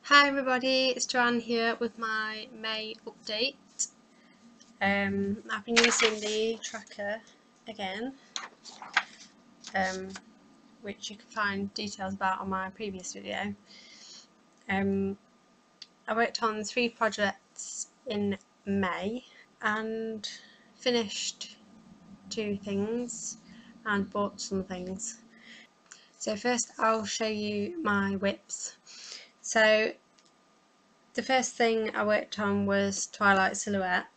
Hi everybody, it's Joanne here with my May update. I've been using the tracker again, which you can find details about on my previous video. I worked on 3 projects in May and finished 2 things and bought some things. So first I'll show you my WIPs. So the first thing I worked on was Twilight Silhouette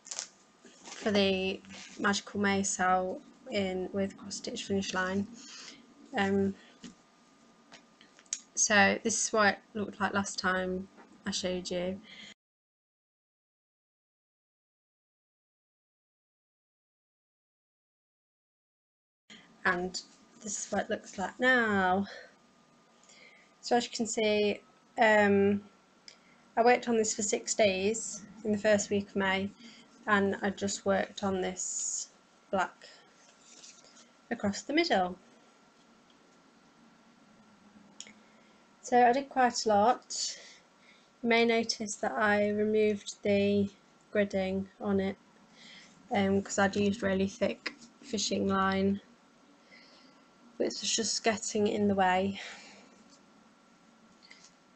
for the Magical May cell with cross stitch finish line. So this is what it looked like last time I showed you. And this is what it looks like now. So as you can see, I worked on this for 6 days in the first week of May, and I just worked on this black across the middle. So I did quite a lot. You may notice that I removed the gridding on it because I'd used really thick fishing line, which was just getting in the way.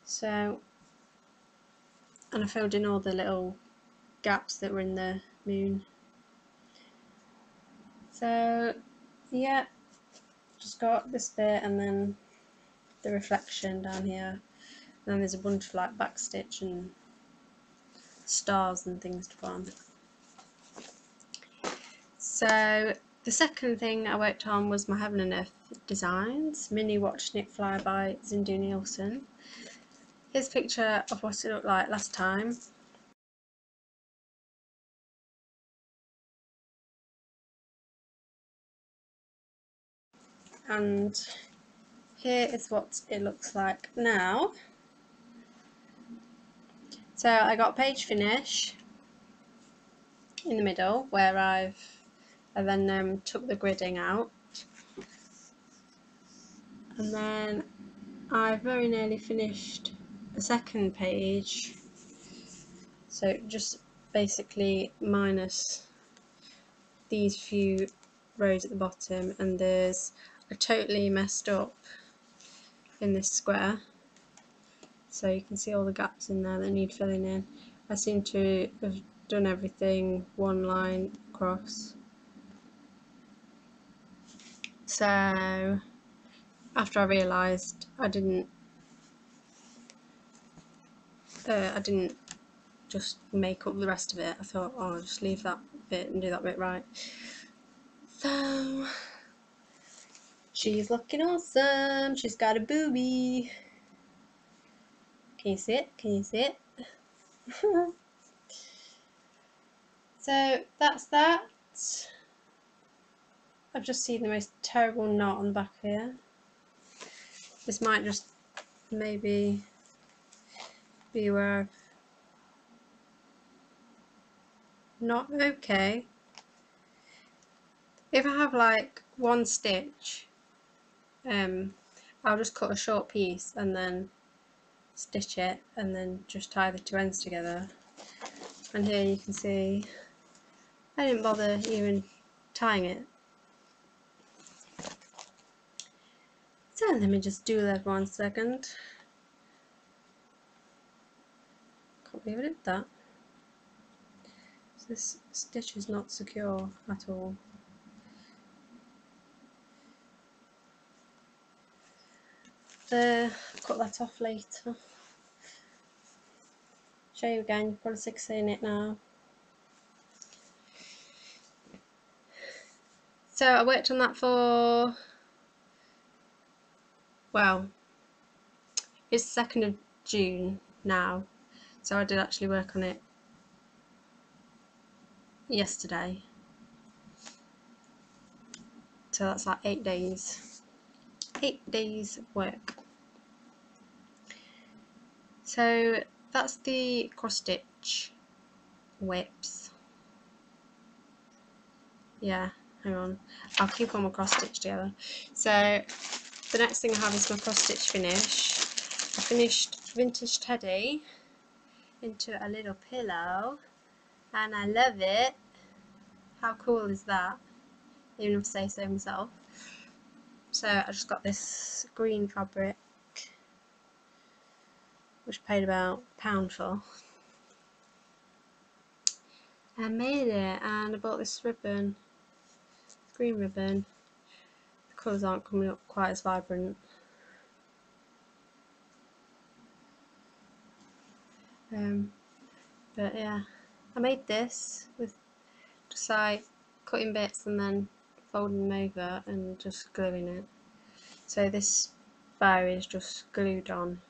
So, and I filled in all the little gaps that were in the moon. So yeah, just got this bit and then the reflection down here, and then there's a bunch of like backstitch and stars and things to put on. So the second thing I worked on was my Heaven and Earth designs, mini watching it fly by Zindu Nielsen. Here's a picture of what it looked like last time. And here is what it looks like now. So I got page finish in the middle where I then took the gridding out, and then I very nearly finished the second page, so just basically minus these few rows at the bottom, and there's a totally messed up in this square, so you can see all the gaps in there that need filling in. I seem to have done everything one line across. So after I realised I didn't just make up the rest of it, I thought, oh, I'll just leave that bit and do that bit right. So she's looking awesome. She's got a boobie. Can you see it? Can you see it? So that's that. I've just seen the most terrible knot on the back here. This might just maybe be where I've not okay. If I have like one stitch, I'll just cut a short piece and then stitch it and then just tie the 2 ends together. And here you can see I didn't bother even tying it. So let me just do that 1 second. Can't believe I did that. So this stitch is not secure at all. There, I'll cut that off later. Show you again, you're probably sick of seeing it now. So I worked on that for, well, it's 2nd of June now, so I did actually work on it yesterday. So that's like 8 days. 8 days work. So that's the cross stitch WIPs. Yeah, hang on. I'll keep all my cross stitch together. So the next thing I have is my cross stitch finish. I finished vintage teddy into a little pillow, and I love it. How cool is that? Even if I say so myself. So I just got this green fabric, which I paid about £1 for. I made it, and I bought this ribbon, green ribbon. The colours aren't coming up quite as vibrant. But yeah, I made this with just like cutting bits and then folding them over and just gluing it. So this bow is just glued on.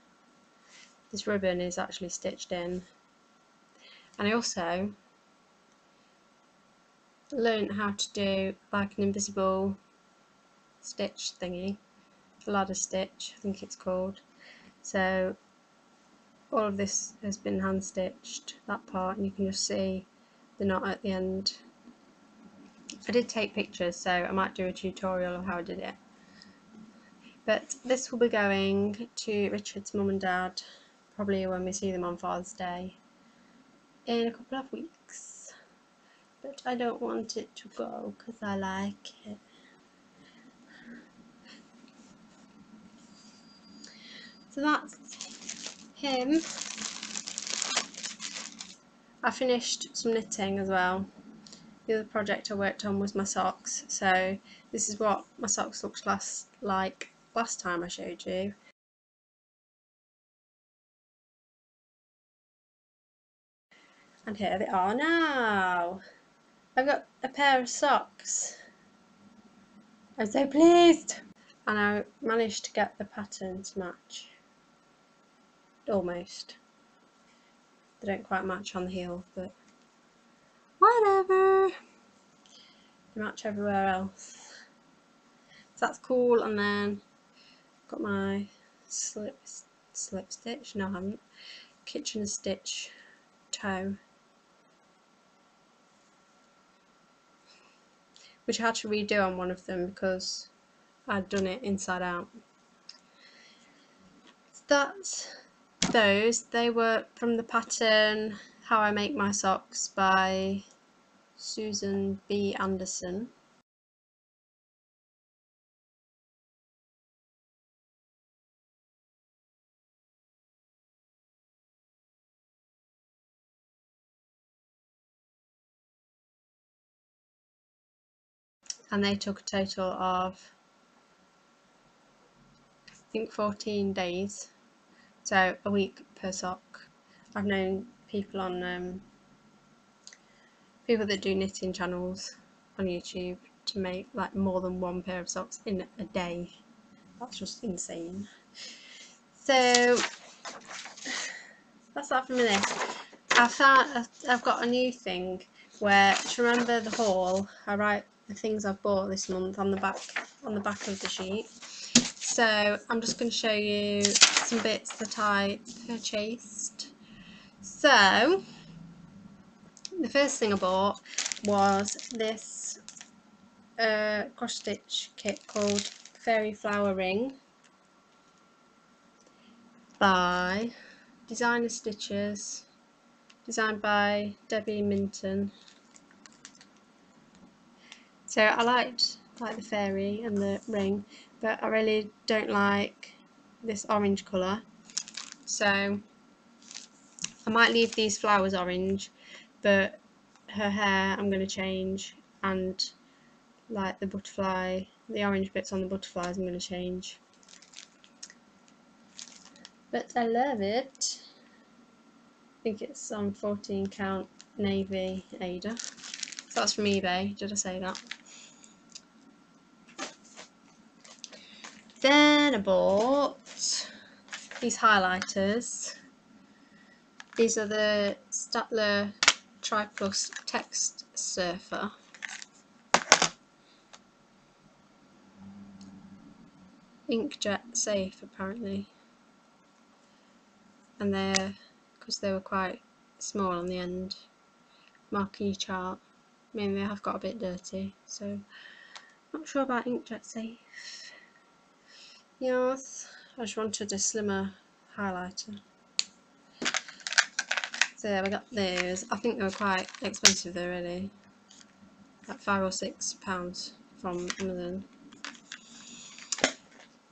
This ribbon is actually stitched in. And I also learned how to do like an invisible stitch thingy, a ladder stitch I think it's called. So all of this has been hand stitched, that part, and you can just see the knot at the end. I did take pictures, so I might do a tutorial of how I did it. But this will be going to Richard's mum and dad, probably when we see them on Father's Day in a couple of weeks. But I don't want it to go because I like it. So that's him. I finished some knitting as well. The other project I worked on was my socks, so this is what my socks looked like last time I showed you. And here they are now. I've got a pair of socks. I'm so pleased! And I managed to get the pattern to match. Almost. They don't quite match on the heel, but whatever. They match everywhere else. So that's cool. And then got my slip stitch. No, I haven't. Kitchen stitch toe, which I had to redo on one of them because I'd done it inside out. So that's those. They were from the pattern How I Make My Socks by Susan B. Anderson. And they took a total of, I think, 14 days, so a week per sock. I've known people on people that do knitting channels on YouTube to make like more than one pair of socks in a day. That's just insane. So that's that for a minute. I've got a new thing where, to remember the haul, I write the things I've bought this month on the back of the sheet. So I'm just going to show you some bits that I purchased. So the first thing I bought was this cross stitch kit called Fairy Flower Ring by Designer Stitches, designed by Debbie Minton. So I liked the fairy and the ring, but I really don't like this orange colour, so I might leave these flowers orange, but her hair I'm going to change, and like the butterfly, the orange bits on the butterflies I'm going to change. But I love it. I think it's on 14 count navy Ada. So that's from eBay, did I say that? Then I bought these highlighters. These are the Staedtler Triplus Text Surfer. Inkjet safe apparently. And they're, because they were quite small on the end, marquee chart. I mean, they have got a bit dirty, so not sure about inkjet safe. Yes, I just wanted a slimmer highlighter. So I got those. I think they were quite expensive though, really. Like £5 or £6 from Amazon.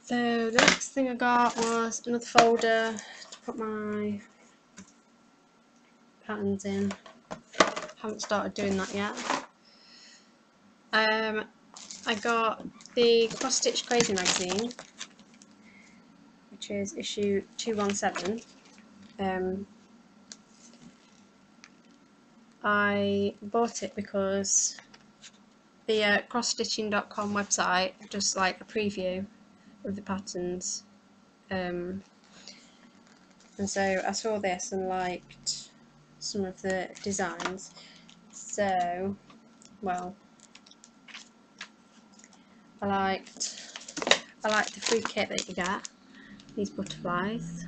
So the next thing I got was another folder to put my patterns in. Haven't started doing that yet. I got the Cross Stitch Crazy magazine, which is issue 217. I bought it because the crossstitching.com website just like a preview of the patterns, and so I saw this and liked some of the designs. So, well, I liked the free kit that you get, these butterflies.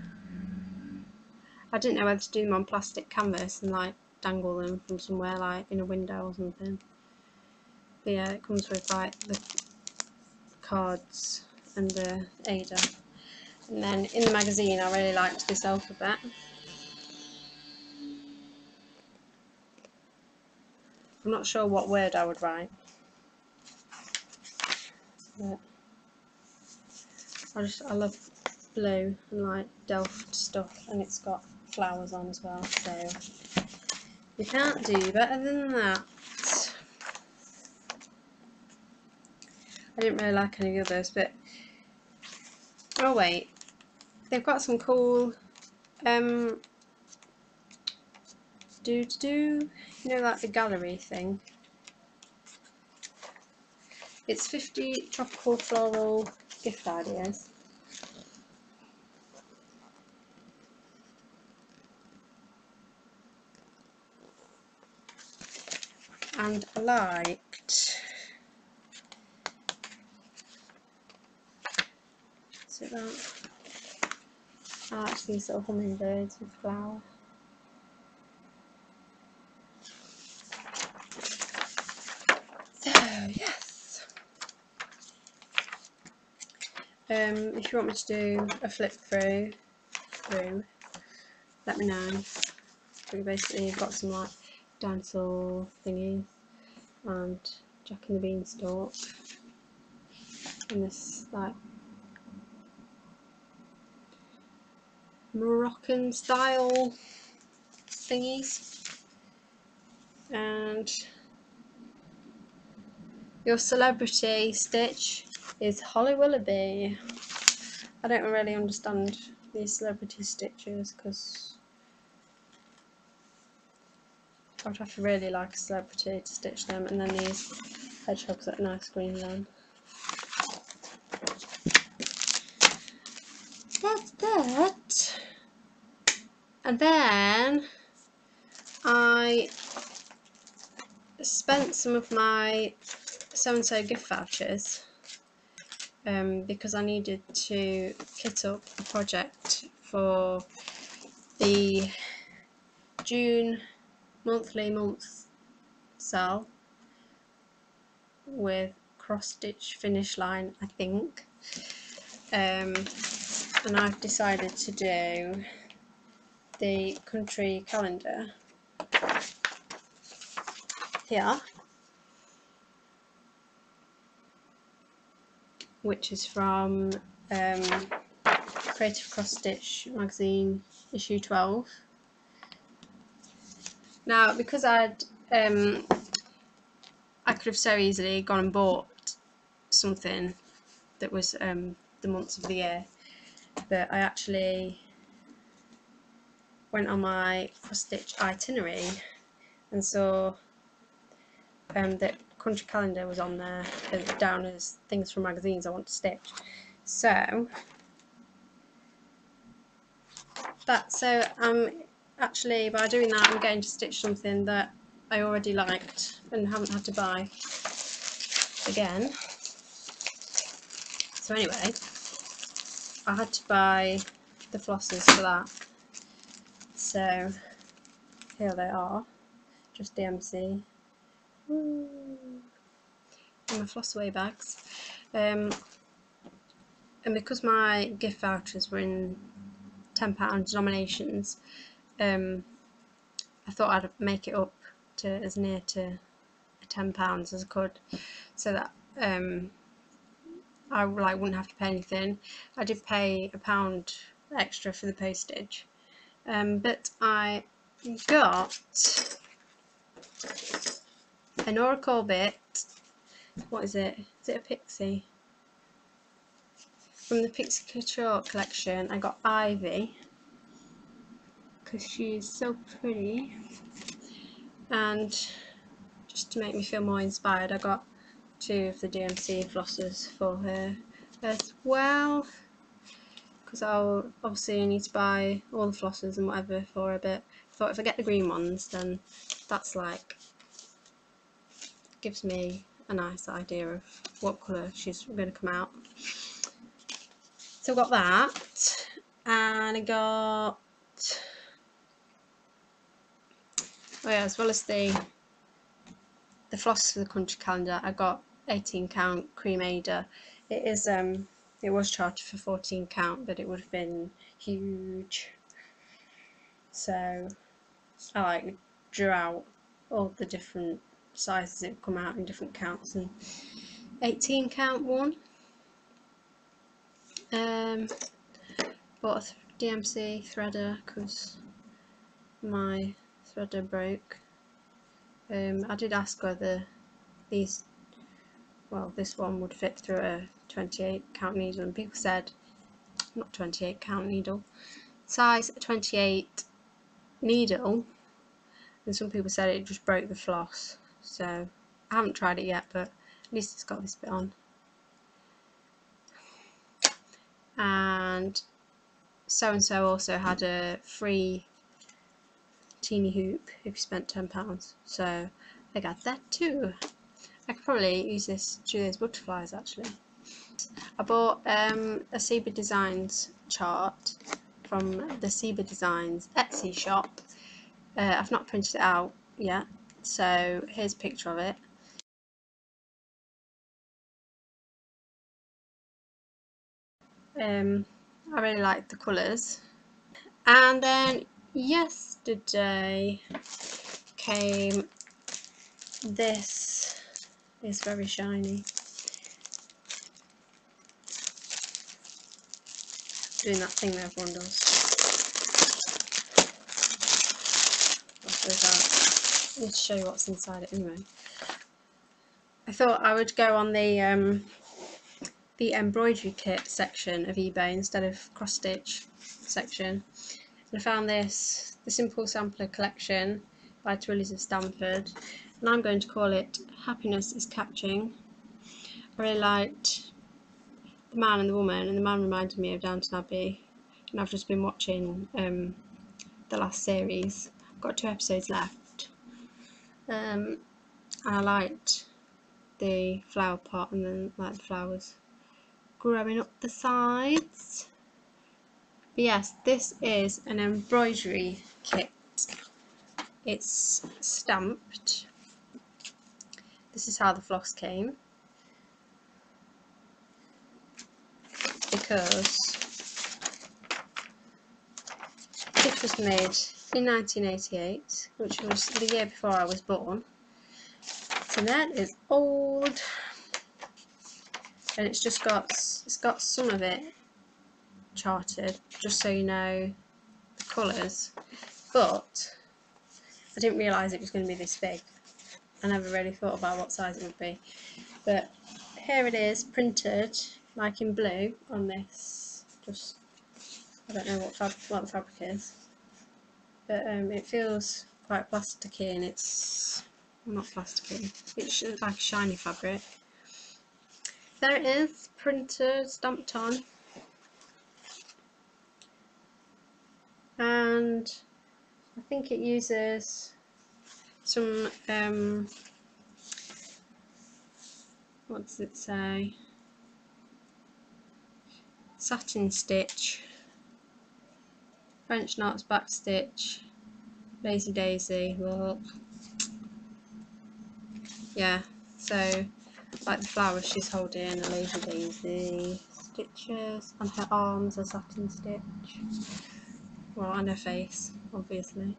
I didn't know whether to do them on plastic canvas and like dangle them from somewhere like in a window or something. But yeah, it comes with like the cards and the Ada. And then in the magazine I really liked this alphabet. I'm not sure what word I would write, but I love blue and like Delft stuff, and it's got flowers on as well, so you can't do better than that. I didn't really like any of the others, but oh wait, they've got some cool you know, like the gallery thing. It's 50 tropical floral gift ideas. And I liked, is it that? I liked these little hummingbirds with flower. So yes. If you want me to do a flip through, let me know. We basically got some like dinosaur thingies and Jack and the Beanstalk and this like Moroccan style thingies, and your celebrity stitch is Holly Willoughby. I don't really understand these celebrity stitches because I would have to really like a celebrity to stitch them, and then these hedgehogs that are nice green then. That's that. And then I spent some of my so-and-so gift vouchers because I needed to kit up a project for the June month sale with cross stitch finish line, I think, and I've decided to do the country calendar here, which is from Creative Cross Stitch magazine issue 12. Now, because I could have so easily gone and bought something that was the months of the year, but I actually went on my cross stitch itinerary and saw that country calendar was on there down as things from magazines I want to stitch. So actually, by doing that, I'm getting to stitch something that I already liked and haven't had to buy again. So anyway, I had to buy the flosses for that. So here they are, just DMC. Woo. In my floss away bags. And because my gift vouchers were in £10 denominations, I thought I'd make it up to as near to £10 as I could, so that I like wouldn't have to pay anything. I did pay £1 extra for the postage, but I got an Oracle bit. What is it? Is it a pixie? From the Pixie Couture collection, I got Ivy because she's so pretty, and just to make me feel more inspired, I got 2 of the DMC flossers for her as well, because I'll obviously need to buy all the flossers and whatever for her, but I thought if I get the green ones, then that's like gives me a nice idea of what colour she's going to come out. So I got that, and I got, oh yeah, as well as the floss for the country calendar, I got 18 count cream Ada. It is it was charged for 14 count, but it would have been huge, so I like drew out all the different sizes that come out in different counts, and 18 count one. Bought a DMC threader because my threader broke. I did ask whether this one would fit through a 28 count needle, and people said not 28 count needle, size 28 needle, and some people said it just broke the floss. So I haven't tried it yet, but at least it's got this bit on. And so also had a free teeny hoop if you spent £10, so I got that too. I could probably use this to do those butterflies actually. I bought a Seba Designs chart from the Seba Designs Etsy shop. I've not printed it out yet, so here's a picture of it. I really like the colours. And then yesterday came this. It's very shiny. Doing that thing that everyone does. I need to show you what's inside it anyway. I thought I would go on the embroidery kit section of eBay instead of cross stitch section. And I found this, the Simple Sampler Collection by Twillies of Stamford, and I'm going to call it Happiness is Catching. I really liked the man and the woman, and the man reminded me of Downton Abbey, and I've just been watching the last series. I've got 2 episodes left, and I liked the flower pot, and then like the flowers growing up the sides. But yes, this is an embroidery kit. It's stamped. This is how the floss came, because it was made in 1988, which was the year before I was born. So that is old, and it's got some of it charted, just so you know the colours, but I didn't realise it was going to be this big. I never really thought about what size it would be, but here it is, printed like in blue on this. Just, I don't know what the fabric is, but it feels quite plasticky, and it's not plasticky. It's like a shiny fabric. There it is, printed, stamped on, and I think it uses some what does it say? Satin stitch, French knots, back stitch, lazy daisy. Look, yeah. So like the flowers she's holding a lazy daisy, stitches on her arms a satin stitch. Well, on her face, obviously.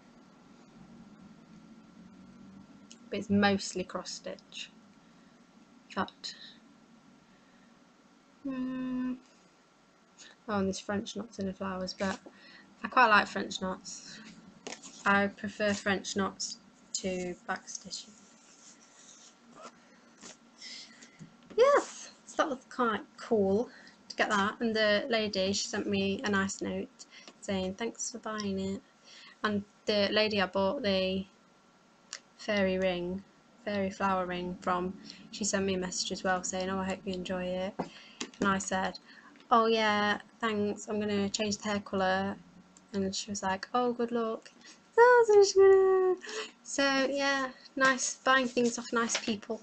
but it's mostly cross stitch. Cut. Oh, and there's French knots in the flowers, but I quite like French knots. I prefer French knots to back stitching. Yes, so that was quite cool to get that, and the lady, she sent me a nice note saying thanks for buying it. And the lady I bought the fairy flower ring from, she sent me a message as well saying, oh, I hope you enjoy it. And I said, oh yeah, thanks, I'm gonna change the hair colour. And she was like, oh, good luck. So yeah, nice, buying things off nice people.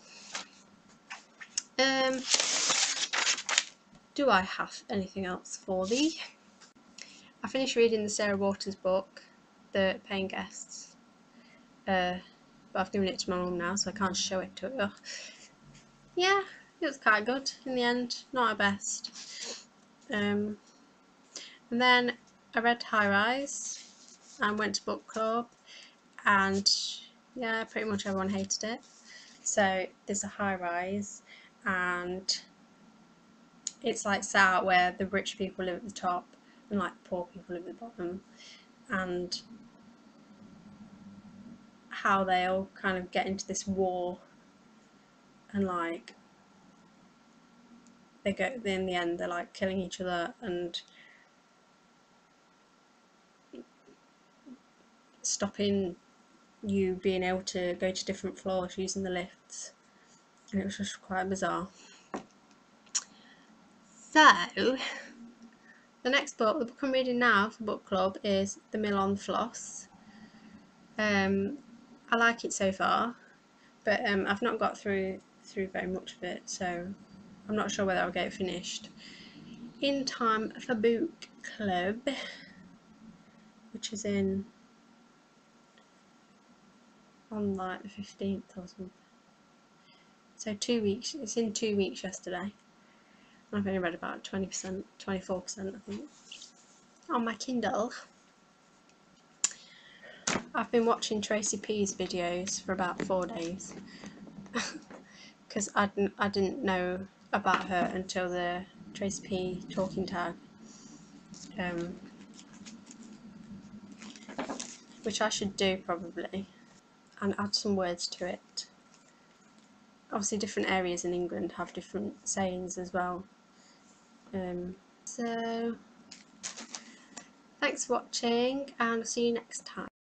Do I have anything else for thee? I finished reading the Sarah Waters book, The Paying Guests, but I've given it to my mum now, so I can't show it to her. Yeah, it was quite good in the end, not our best. And then I read High Rise and went to book club, and yeah, pretty much everyone hated it. So there's a high rise, and it's like set out where the rich people live at the top and like the poor people live at the bottom, and how they all kind of get into this war, and like they go, in the end they're like killing each other and stopping you being able to go to different floors using the lifts, and it was just quite bizarre. So the next book, the book I'm reading now for book club, is The Mill on the Floss. I like it so far, but I've not got through very much of it, so I'm not sure whether I'll get it finished in time for book club, which is on like the 15th or something. So 2 weeks. It's in 2 weeks yesterday. I've only read about 20%, 24%, I think, on my Kindle. I've been watching Tracy P's videos for about 4 days because I didn't know about her until the Tracy P talking tag, which I should do probably, and add some words to it. Obviously different areas in England have different sayings as well. So thanks for watching, and I'll see you next time.